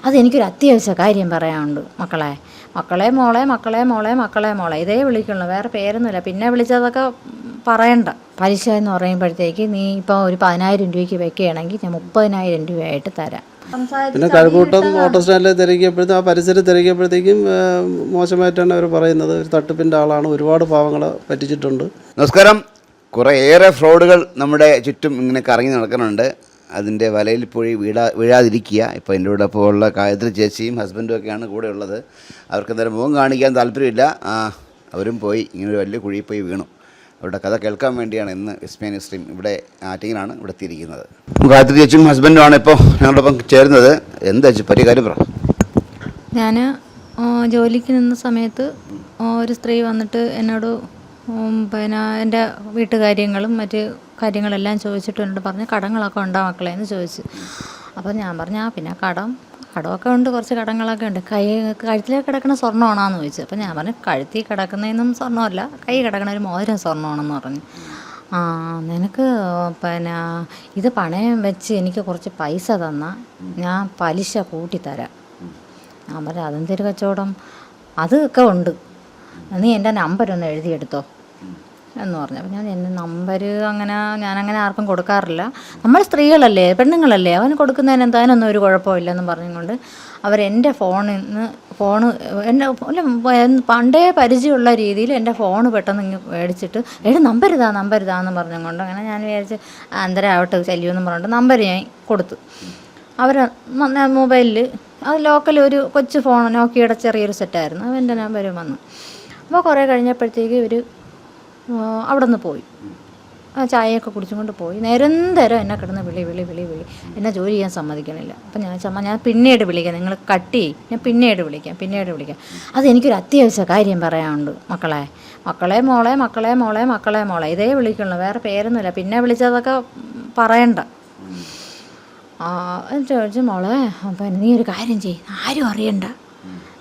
അതെനിക്കൊരു അത്യാവശ്യ കാര്യം പറയാനുണ്ട് മക്കളെ. മക്കളെ മോളെ മക്കളെ മോളെ മക്കളെ മോളെ ഇതേ വിളിക്കുള്ളൂ, വേറെ പേരൊന്നുമില്ല. പിന്നെ വിളിച്ചതൊക്കെ പറയണ്ട. പലിശ എന്ന് പറയുമ്പോഴത്തേക്ക് നീ ഇപ്പോൾ ഒരു 10,000 രൂപയ്ക്ക് വെക്കുകയാണെങ്കിൽ ഞാൻ 30,000 രൂപയായിട്ട് തരാം. പിന്നെ കഴക്കൂട്ടം ഓട്ടോ സ്റ്റാൻഡിൽ തിരക്കിയപ്പോഴത്തേക്കും ആ പരിസരം തിരക്കിയപ്പോഴത്തേക്കും മോശമായിട്ടാണ് അവർ പറയുന്നത്. ഒരു തട്ടിപ്പിൻ്റെ ആളാണ്, ഒരുപാട് പാവങ്ങളെ പറ്റിച്ചിട്ടുണ്ട്. നമസ്കാരം. കുറേയേറെ ഫ്രോഡുകൾ നമ്മുടെ ചുറ്റും ഇങ്ങനെ കറങ്ങി നടക്കുന്നുണ്ട്. അതിൻ്റെ വലയിൽ പോയി വീഴാതിരിക്കുക. ഇപ്പോൾ എൻ്റെ കൂടെ ഇപ്പോൾ ഉള്ള ഗായത്രി ചേച്ചിയും ഹസ്ബൻഡും ഒക്കെയാണ് കൂടെ ഉള്ളത്. അവർക്ക് എന്തായാലും മുഖം കാണിക്കാൻ താല്പര്യമില്ല. അവരും പോയി ഇങ്ങനൊരു വലിയ കുഴിയിൽ പോയി വീണു. അവരുടെ കഥ കേൾക്കാൻ വേണ്ടിയാണ് ഇന്ന് വിസ്മയ സ്ട്രീം ഇവിടെ ആറ്റിങ്ങിനാണ് ഇവിടെ എത്തിയിരിക്കുന്നത്. ഗായത്രി ചേച്ചിയും ഹസ്ബൻഡുമാണ് ഇപ്പോൾ ഞങ്ങളോടൊപ്പം ചേരുന്നത്. എന്താ ചേച്ചി പറ്റിയ കാര്യം പറ. ഞാൻ ജോലിക്ക് നിന്ന സമയത്ത് ഒരു സ്ത്രീ വന്നിട്ട് എന്നോട് പിന്നെ എൻ്റെ വീട്ടുകാര്യങ്ങളും മറ്റ് കാര്യങ്ങളെല്ലാം ചോദിച്ചിട്ട് എന്നോട് പറഞ്ഞ് കടങ്ങളൊക്കെ ഉണ്ടോ മക്കളെ എന്ന് ചോദിച്ചു. അപ്പോൾ ഞാൻ പറഞ്ഞു പിന്നെ കടമൊക്കെ ഉണ്ട്, കുറച്ച് കടങ്ങളൊക്കെ ഉണ്ട്. കഴുത്തിലേക്ക് കിടക്കുന്ന സ്വർണ്ണമാണെന്ന് ചോദിച്ചു. അപ്പോൾ ഞാൻ പറഞ്ഞു കഴുത്തിൽ കിടക്കുന്നതൊന്നും സ്വർണ്ണമല്ല, കൈ കിടക്കണ ഒരു മോതിരം സ്വർണ്ണമാണെന്ന് പറഞ്ഞു. നിനക്ക് പിന്നെ ഇത് പണയം വെച്ച് എനിക്ക് കുറച്ച് പൈസ തന്നാൽ ഞാൻ പലിശ കൂട്ടിത്തരാം. ഞാൻ പറഞ്ഞു അതെന്തൊരു കച്ചവടം, അതൊക്കെ ഉണ്ട്, നീ എൻ്റെ നമ്പരൊന്ന് എഴുതിയെടുത്തോ എന്ന് പറഞ്ഞു. അപ്പോൾ ഞാൻ എൻ്റെ നമ്പർ ഞാനങ്ങനെ ആർക്കും കൊടുക്കാറില്ല. നമ്മൾ സ്ത്രീകളല്ലേ, പെണ്ണുങ്ങളല്ലേ, അവന് കൊടുക്കുന്നതിന് എന്തായാലും ഒരു കുഴപ്പമില്ലെന്നും പറഞ്ഞുകൊണ്ട് അവരെൻ്റെ എൻ്റെ പണ്ടേ പരിചയമുള്ള രീതിയിൽ എൻ്റെ ഫോണ് പെട്ടെന്ന് ഇങ്ങനെ മേടിച്ചിട്ട് നമ്പർ ഇതാന്ന് പറഞ്ഞുകൊണ്ട് അങ്ങനെ ഞാൻ വിചാരിച്ച് അന്തരാവട്ടെ ശല്യമെന്നും പറഞ്ഞിട്ട് നമ്പർ ഞാൻ കൊടുത്തു. അവർ മൊബൈലിൽ അത് ലോക്കൽ ഒരു കൊച്ചു ഫോൺ, നോക്കിയുടെ ചെറിയൊരു സെറ്റായിരുന്നു, അവൻ്റെ നമ്പർ വന്നു. അപ്പോൾ കുറേ കഴിഞ്ഞപ്പോഴത്തേക്ക് ഇവർ അവിടെ നിന്ന് പോയി, ചായയൊക്കെ കുടിച്ചും കൊണ്ട് പോയി. നിരന്തരം എന്നെ കിടന്ന് വിളി എന്നെ ജോലി ചെയ്യാൻ സമ്മതിക്കണില്ല. അപ്പം ഞാൻ പിന്നീട് വിളിക്കാം, നിങ്ങൾ കട്ട് ചെയ്യും, ഞാൻ പിന്നീട് വിളിക്കാം. അതെനിക്കൊരു അത്യാവശ്യ കാര്യം പറയാനുണ്ട് മക്കളെ മോളെ മക്കളെ മോളെ മക്കളെ മോളെ ഇതേ വിളിക്കുള്ളൂ, വേറെ പേരൊന്നുമില്ല. പിന്നെ വിളിച്ചതൊക്കെ പറയണ്ട. ചോദിച്ചു മോളെ പിന്നെ നീ ഒരു കാര്യം ചെയ്യ്, ആരും അറിയണ്ട,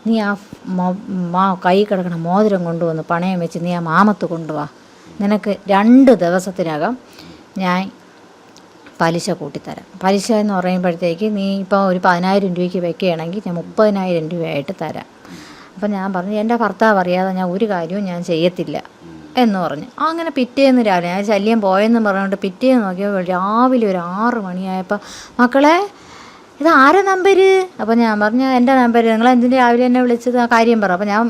നീ കൈ കിടക്കണ മോതിരം കൊണ്ടുവന്ന് പണയം വെച്ച് നീ മാമത്ത് കൊണ്ടുവാ, നിനക്ക് 2 ദിവസത്തിനകം ഞാൻ പലിശ കൂട്ടിത്തരാം. പലിശ എന്ന് പറയുമ്പോഴത്തേക്ക് നീ ഇപ്പോൾ ഒരു 10,000 രൂപയ്ക്ക് വെക്കുകയാണെങ്കിൽ ഞാൻ 30,000 രൂപയായിട്ട് തരാം. അപ്പം ഞാൻ പറഞ്ഞു എൻ്റെ ഭർത്താവ് അറിയാതെ ഞാൻ ഒരു കാര്യവും ഞാൻ ചെയ്യത്തില്ല എന്ന് പറഞ്ഞു. അങ്ങനെ പിറ്റേന്ന് രാവിലെ ഞാൻ ശല്യം പോയെന്ന് പറഞ്ഞുകൊണ്ട് പിറ്റേന്ന് നോക്കിയപ്പോൾ രാവിലെ ഒരു 6 മണിയായപ്പോൾ മക്കളെ ഇത് ആരെ നമ്പർ? അപ്പോൾ ഞാൻ പറഞ്ഞു എൻ്റെ നമ്പർ, നിങ്ങൾ എന്തിൻ്റെ രാവിലെ എന്നെ വിളിച്ചത്, ആ കാര്യം പറ. അപ്പോൾ ഞാൻ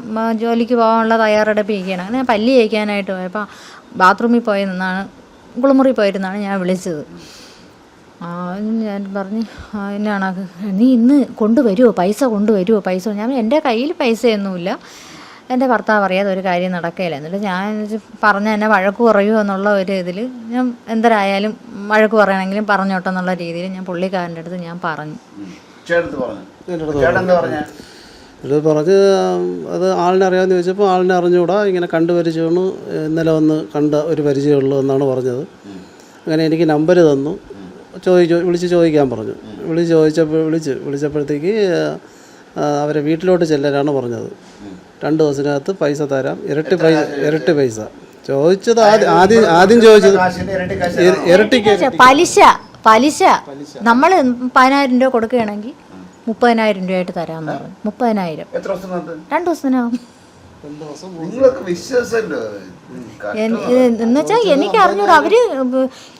ജോലിക്ക് പോകാനുള്ള തയ്യാറെടുപ്പിരിക്കുകയാണ്. അങ്ങനെ ഞാൻ പല്ല് തേക്കാനായിട്ട് പോയപ്പോൾ ബാത്റൂമിൽ പോയി നിന്നാണ്, കുളിമുറി പോയിരുന്നാണ് ഞാൻ വിളിച്ചത്. ഞാൻ പറഞ്ഞു എന്നാണ് നീ ഇന്ന് കൊണ്ടുവരുമോ, പൈസ കൊണ്ടുവരുമോ? ഞാൻ എൻ്റെ കയ്യിൽ പൈസയൊന്നുമില്ല, എൻ്റെ ഭർത്താവ് അറിയാതെ ഒരു കാര്യം നടക്കുകയില്ല. എന്നിട്ട് ഞാൻ പറഞ്ഞ എന്നെ വഴക്ക് പറയുമോ എന്നുള്ള ഒരു ഇതിൽ ഞാൻ എന്തരായാലും വഴക്ക് പറയണമെങ്കിലും പറഞ്ഞോട്ടെ എന്നുള്ള രീതിയിൽ ഞാൻ പുള്ളിക്കാരൻ്റെ അടുത്ത് ഞാൻ പറഞ്ഞു. പറഞ്ഞ് അത് ആളിനെ അറിയാമെന്ന് ചോദിച്ചപ്പോൾ ആളിനെ അറിഞ്ഞുകൂടാ, ഇങ്ങനെ കണ്ടു പരിചയമാണ്, ഇന്നലെ വന്ന് കണ്ട ഒരു പരിചയമുള്ളൂ എന്നാണ് പറഞ്ഞത്. അങ്ങനെ എനിക്ക് നമ്പർ തന്നു, വിളിച്ച് ചോദിക്കാൻ പറഞ്ഞു. വിളിച്ചപ്പോഴത്തേക്ക് അവരെ വീട്ടിലോട്ട് ചെല്ലാനാണ് പറഞ്ഞത്. 2 ദിവസത്തിനകത്ത് പൈസ തരാം, ഇരട്ടി പൈസ ചോദിച്ചത്. ആദ്യം ചോദിച്ചത് ഇരട്ടിക്ക് പലിശ നമ്മൾ 10,000 രൂപ കൊടുക്കുകയാണെങ്കിൽ 30,000 രൂപയായിട്ട് തരാമെന്ന് പറഞ്ഞു. 30,000 2 ദിവസത്തിനകം. എന്നുവെച്ചാൽ എനിക്ക് അറിഞ്ഞൂടാ,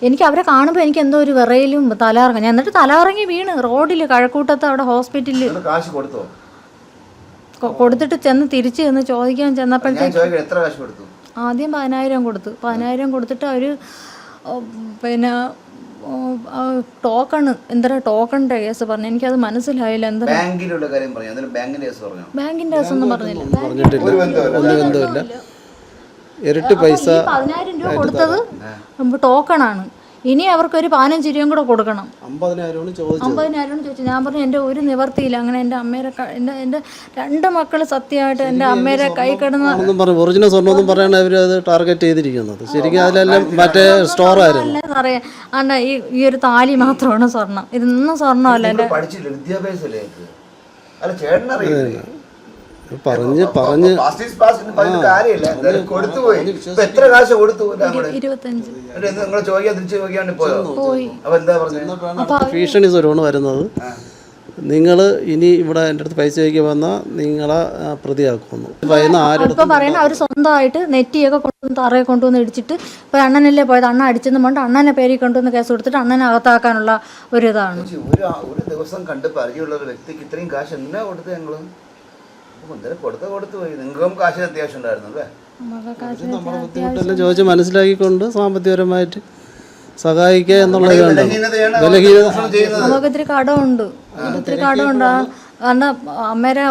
എനിക്ക് അവരെ കാണുമ്പോൾ എനിക്ക് എന്തോ ഒരു വിറയിലും തലകറങ്ങി. ഞാൻ എന്നിട്ട് തലകറങ്ങി വീണ് റോഡിൽ കഴക്കൂട്ടത്ത് അവിടെ ഹോസ്പിറ്റലിൽ കൊടുത്തിട്ട് തിരിച്ച് ചെന്ന് ചോദിക്കാൻ ചെന്നപ്പോഴത്തേക്ക് ആദ്യം 10,000 കൊടുത്തു. 10,000 കൊടുത്തിട്ട് അവർ പിന്നെ ടോക്കണിൻ്റെ കേസ് പറഞ്ഞു. എനിക്കത് മനസ്സിലായില്ല. എന്താ ബാങ്കിൻ്റെ കേസ് ഒന്നും പറഞ്ഞില്ല. ഇരട്ടി പൈസ 10,000 രൂപ കൊടുത്തത് ടോക്കണാണ്. ഇനി അവർക്കൊരു 15 രൂപയും കൂടെ കൊടുക്കണം. 50,000 ചോദിച്ചു. ഞാൻ പറഞ്ഞു എൻ്റെ ഒരു നിവർത്തിയില്ല. അങ്ങനെ എൻ്റെ അമ്മേരെ എൻ്റെ 2 മക്കൾ സത്യമായിട്ട് എൻ്റെ അമ്മേരെ കൈ കിടന്ന് ഒറിജിനൽ സ്വർണ്ണം പറയാൻ അവർ അത് ടാർഗറ്റ് ചെയ്തിരിക്കുന്നത്. ശരിക്കും അതിലെല്ലാം മറ്റേ സ്റ്റോറായിരുന്നു. അറിയാം ആണ്ട ഈ ഒരു താലി മാത്രമാണ് സ്വർണം, ഇതൊന്നും സ്വർണ്ണമല്ല. എൻ്റെ പറഞ്ഞ് കാര്യമില്ല. എന്തായാലും കൊടുത്തു പോയി. ഇപ്പൊ എത്ര കാശ് കൊടുത്തു? 25 നിങ്ങൾ ചോദിക്കാൻ തിരിച്ചു ചോദിക്കാണ്ട് പോയി. അപ്പൊ എന്താ പറഞ്ഞത്? ഭീഷണി സ്വരമാണ് വരുന്നത്. നിങ്ങൾ ഇനി ഇവിടെ എൻ്റെ അടുത്ത് പൈസ ചോദിക്കാൻ വന്നാൽ നിങ്ങളെ പ്രതിയാക്കുന്നു. ഇപ്പം പറയുന്നത് അവർ സ്വന്തമായിട്ട് നെറ്റിയൊക്കെ കൊണ്ടുവന്ന് തറയെ കൊണ്ടുവന്ന് ഇടിച്ചിട്ട് ഇപ്പോൾ അണ്ണനല്ലേ പോയത്, അണ്ണൻ അടിച്ചെന്ന് കൊണ്ട് അണ്ണനെ പേരിൽ കൊണ്ടുവന്ന് കേസ് കൊടുത്തിട്ട് അണ്ണനെ അകത്താക്കാനുള്ള ഒരു ഇതാണ്. ഒരു ദിവസം കണ്ട് പരിചയമുള്ള ഒരു വ്യക്തിക്ക് ഇത്രയും കാശ് എന്തിനാ കൊടുത്തത്? ഞങ്ങള് കൊടുത്തു പോയി. നിങ്ങൾക്കും കാശിന് അത്യാവശ്യം ഉണ്ടായിരുന്നു അല്ലേ? നമ്മുടെ ബുദ്ധിമുട്ടെല്ലാം ചോദിച്ച് മനസ്സിലാക്കിക്കൊണ്ട് സാമ്പത്തികപരമായിട്ട് സഹായിക്കുക എന്നുള്ളത്. നമുക്ക് ഇത്തിരി കടമുണ്ട്. കാരണം അമ്മേരെ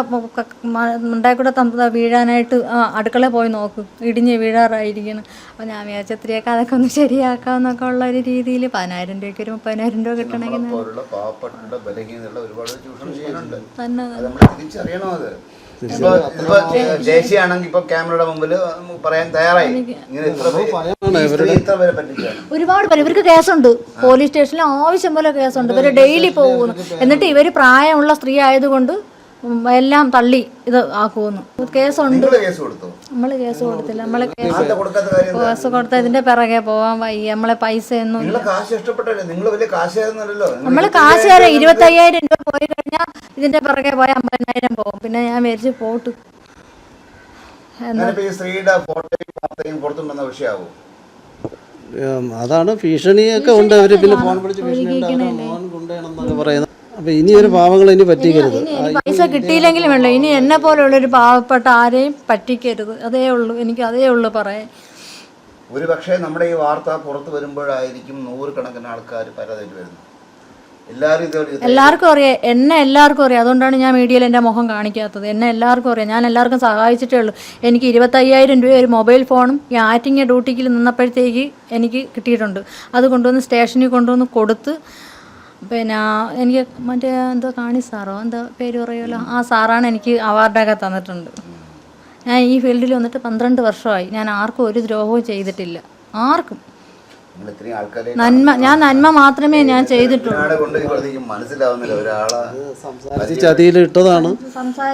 ഉണ്ടായി കൂടെ വീഴാനായിട്ട് അടുക്കളയിൽ പോയി നോക്കും, ഇടിഞ്ഞ് വീഴാറായിരിക്കുന്നു. അപ്പോൾ ഞാൻ വിചാരിച്ച ഇത്രയൊക്കെ അതൊക്കെ ഒന്ന് ശരിയാക്കാമെന്നൊക്കെ ഉള്ള ഒരു രീതിയിൽ 10,000 രൂപയ്ക്ക് ഒരു 30,000 രൂപ കിട്ടണമെങ്കിൽ ഒരുപാട് പേര് ഇവർക്ക് കേസുണ്ട്. പോലീസ് സ്റ്റേഷനിൽ ആവശ്യം പോലെ കേസുണ്ട്. ഇവര് ഡെയിലി പോകുന്നു. എന്നിട്ട് ഇവര് പ്രായമുള്ള സ്ത്രീ ആയതുകൊണ്ട് എല്ലാം തള്ളി ഇത് ആക്കുമെന്ന്. കേസുണ്ട്. നമ്മള് കേസ് കൊടുത്തില്ല. നമ്മള് കേസ് കൊടുത്ത ഇതിന്റെ പിറകെ പോവാൻ വയ്യ. നമ്മളെ പൈസ ഒന്നും നമ്മള് കാശുകാരെ 25,000 രൂപ പോയി കഴിഞ്ഞാൽ ഇതിന്റെ പിറകെ പോയാൽ 50,000 പോകും. പിന്നെ ഞാൻ മേടിച്ച് പോട്ട് അതാണ് ഭീഷണിയൊക്കെ ഉണ്ട്. അവര് പിന്നെ ഫോൺ വിളിച്ച് ഭീഷണി പറയുന്നത്. അപ്പൊ ഇനി ഒരു പാവങ്ങൾ ഇനി പറ്റിക്കരുത്. പൈസ കിട്ടിയില്ലെങ്കിലും വേണ്ട, ഇനി എന്നെ പോലുള്ളൊരു പാവപ്പെട്ട ആരെയും പറ്റിക്കരുത്. അതേ ഉള്ളൂ, എനിക്ക് അതേ ഉള്ളൂ പറയാൻ. ഒരു പക്ഷേ നമ്മുടെ ഈ വാർത്ത പുറത്തു വരുമ്പോഴായിരിക്കും 100 കണക്കിന് ആൾക്കാർ പരാതിയായിട്ട് വരുന്നത്. എല്ലാവർക്കും അറിയാം, എന്നെ എല്ലാവർക്കും അറിയാം. അതുകൊണ്ടാണ് ഞാൻ മീഡിയയിൽ എൻ്റെ മുഖം കാണിക്കാത്തത്. എന്നെ എല്ലാവർക്കും അറിയാം. ഞാൻ എല്ലാവർക്കും സഹായിച്ചിട്ടേ ഉള്ളൂ. എനിക്ക് 25,000 രൂപ ഒരു മൊബൈൽ ഫോണും ഈ ആറ്റിങ്ങ ഡ്യൂട്ടിക്ക് നിന്നപ്പോഴത്തേക്ക് എനിക്ക് കിട്ടിയിട്ടുണ്ട്. അത് കൊണ്ടുവന്ന് സ്റ്റേഷനിൽ കൊണ്ടുവന്ന് കൊടുത്ത്, പിന്നെ എനിക്ക് മറ്റേ എന്തോ കാണി സാറോ എന്താ പേര് പറയുമല്ലോ, ആ സാറാണ് എനിക്ക് അവാർഡൊക്കെ തന്നിട്ടുണ്ട്. ഞാൻ ഈ ഫീൽഡിൽ വന്നിട്ട് 12 വർഷമായി. ഞാൻ ആർക്കും ഒരു ദ്രോഹവും ചെയ്തിട്ടില്ല. ആർക്കും നന്മ മാത്രമേ ഞാൻ ചെയ്തിട്ടുള്ളൂ. ചതിയിൽ ഇട്ടതാണ്.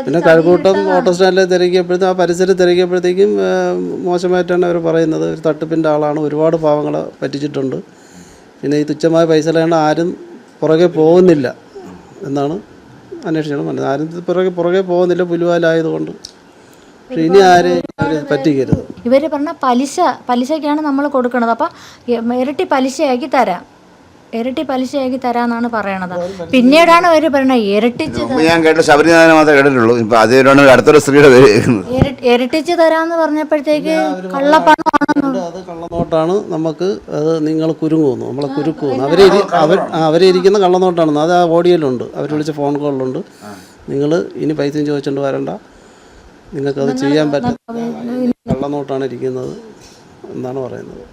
പിന്നെ കഴക്കൂട്ടം ഓട്ടോ സ്റ്റാൻഡിൽ തിരക്കിയപ്പോഴത്തേക്കും ആ പരിസരം തിരക്കിയപ്പോഴത്തേക്കും മോശമായിട്ടാണ് അവർ പറയുന്നത്. ഒരു തട്ടിപ്പിൻ്റെ ആളാണ്, ഒരുപാട് പാവങ്ങളെ പറ്റിച്ചിട്ടുണ്ട്. പിന്നെ ഈ തുച്ഛമായ പൈസയിലാണ് ആരും പുറകെ പോകുന്നില്ല എന്നാണ് അന്വേഷിക്കണം പറഞ്ഞത്. ആരും പുറകെ പോകുന്നില്ല പുലിവാലായതുകൊണ്ട്. പക്ഷെ ഇനി ആരെയും പറ്റിക്കരുത്. ഇവര് പറഞ്ഞ പലിശയ്ക്കാണ് നമ്മൾ കൊടുക്കണത്. അപ്പം ഇരട്ടി പലിശയാക്കി തരാന്നാണ് പറയണത്. പിന്നീടാണ് അവര് പറയണത് ഇരട്ടിച്ച് ഞാൻ കേട്ട ശബരിനാഥനെ മാത്രമേ കേട്ടിട്ടുള്ളൂ. ഇപ്പൊ അതിലാണ് അടുത്തൊരു സ്ത്രീയുടെ ഇരട്ടിച്ച് തരാന്ന് പറഞ്ഞപ്പോഴത്തേക്ക് കള്ളപ്പണമാണെന്ന്. അത് കള്ളനോട്ടാണ്. നമുക്ക് അത് നിങ്ങൾ കുരുങ്ങുന്നു, നമ്മളെ കുരുക്കുന്നു. അവരെ ഇരിക്കുന്ന കള്ളനോട്ടാണെന്ന് അത് ആ ഓഡിയോയിലുണ്ട്. അവർ വിളിച്ച ഫോൺ കോളിലുണ്ട്. നിങ്ങൾ ഇനി പൈസയും ചോദിച്ചുകൊണ്ട് വരണ്ട, നിങ്ങൾക്കത് ചെയ്യാൻ പറ്റും. കള്ളനോട്ടാണ് ഇരിക്കുന്നത് എന്നാണ് പറയുന്നത്.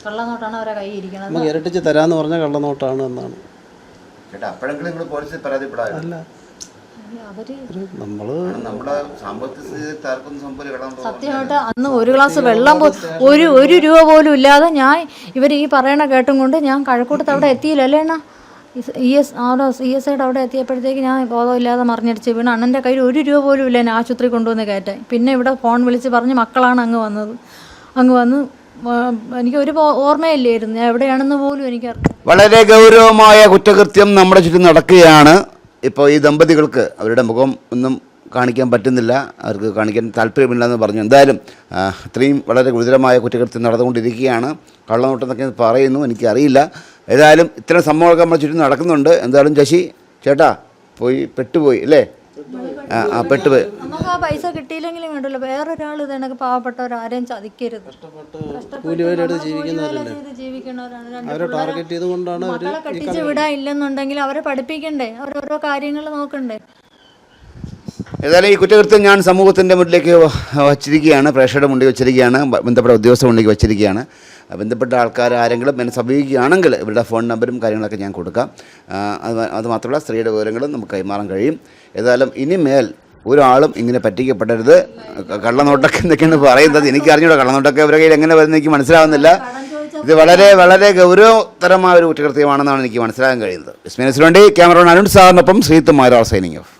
കള്ളനോട്ടാണ് അവരെ കൈ ഇരിക്കുന്നത്. നമുക്ക് ഇരട്ടിച്ച് തരാന്ന് പറഞ്ഞാൽ കള്ളനോട്ടാണ് എന്നാണ്. അല്ല, സത്യമായിട്ട് അന്ന് ഒരു ഗ്ലാസ് വെള്ളം ഒരു രൂപ പോലും ഇല്ലാതെ ഞാൻ ഇവർ ഈ പറയണ കേട്ടും കൊണ്ട് ഞാൻ കഴക്കൂട്ടത്ത് അവിടെ എത്തിയില്ലല്ലേ അണ്ണാ. ESIയുടെ അവിടെ എത്തിയപ്പോഴത്തേക്ക് ഞാൻ ബോധമില്ലാതെ മറിഞ്ഞടിച്ച് വീണ്. അണ്ണൻ്റെ കയ്യിൽ 1 രൂപ പോലും ഇല്ല എന്നെ ആശുപത്രി കൊണ്ടുവന്ന് കയറ്റാൻ. പിന്നെ ഇവിടെ ഫോൺ വിളിച്ച് പറഞ്ഞ് മക്കളാണ് അങ്ങ് വന്ന് എനിക്ക് ഒരു ഓർമ്മയില്ലായിരുന്നു ഞാൻ എവിടെയാണെന്ന് പോലും എനിക്കറിയാം. വളരെ ഗൗരവമായ കുറ്റകൃത്യം നമ്മുടെ ചുറ്റും നടക്കുകയാണ്. ഇപ്പോൾ ഈ ദമ്പതികൾക്ക് അവരുടെ മുഖം ഒന്നും കാണിക്കാൻ പറ്റുന്നില്ല, അവർക്ക് കാണിക്കാൻ താല്പര്യമില്ലെന്ന് പറഞ്ഞു. എന്തായാലും ഇത്രയും വളരെ ഗുരുതരമായ കുറ്റകൃത്യം നടന്നുകൊണ്ടിരിക്കുകയാണ്. കള്ളനോട്ടെന്നൊക്കെ പറയുന്നു, എനിക്കറിയില്ല. ഏതായാലും ഇത്തരം സംഭവങ്ങളൊക്കെ നമ്മുടെ ചുറ്റും നടക്കുന്നുണ്ട്. എന്തായാലും ശശി ചേട്ടാ പെട്ടുപോയി അല്ലേ? പെട്ടുപോയി. നമുക്ക് ആ പൈസ കിട്ടിയില്ലെങ്കിലും വേണ്ടല്ലോ, വേറൊരാൾ ഇതെനിക്ക് പാവപ്പെട്ടവരാരെയും ചതിക്കരുത്. മക്കളെ കെട്ടിച്ച് വിടാൻ ഇല്ലെന്നുണ്ടെങ്കിൽ അവരെ പഠിപ്പിക്കണ്ടേ, അവരോരോ കാര്യങ്ങൾ നോക്കണ്ടേ. ഏതായാലും ഈ കുറ്റകൃത്യം ഞാൻ സമൂഹത്തിൻ്റെ മുന്നിലേക്ക് വച്ചിരിക്കുകയാണ്, പ്രേക്ഷകരുടെ മുന്നിൽ വച്ചിരിക്കുകയാണ്, ബന്ധപ്പെട്ട ഉദ്യോഗസ്ഥരുടെ മുന്നിലേക്ക് വച്ചിരിക്കുകയാണ്. ബന്ധപ്പെട്ട ആൾക്കാർ ആരെങ്കിലും എന്നെ സമീപിക്കുകയാണെങ്കിൽ ഇവരുടെ ഫോൺ നമ്പരും കാര്യങ്ങളൊക്കെ ഞാൻ കൊടുക്കാം. അതുമാത്രമല്ല സ്ത്രീയുടെ വിവരങ്ങളും നമുക്ക് കൈമാറാൻ കഴിയും. ഏതായാലും ഇനിമേൽ ഒരാളും ഇങ്ങനെ പറ്റിക്കപ്പെടരുത്. കള്ളനോട്ടൊക്കെ എന്തൊക്കെയാണ് പറയുന്നത് എനിക്കറിഞ്ഞൂടാ. കള്ളനോട്ടൊക്കെ അവരുടെ കയ്യിൽ എങ്ങനെ വരുന്നത് എനിക്ക് മനസ്സിലാവുന്നില്ല. ഇത് വളരെ വളരെ ഗൗരവതരമായ ഒരു കുറ്റകൃത്യമാണെന്നാണ് എനിക്ക് മനസ്സിലാക്കാൻ കഴിയുന്നത്. വിസ്മയസിന് വേണ്ടി ക്യാമറമാൻ അരുൺ സാറിനൊപ്പം ശ്രീത്തുമാരാർ സൈനിങ് ഓഫ്.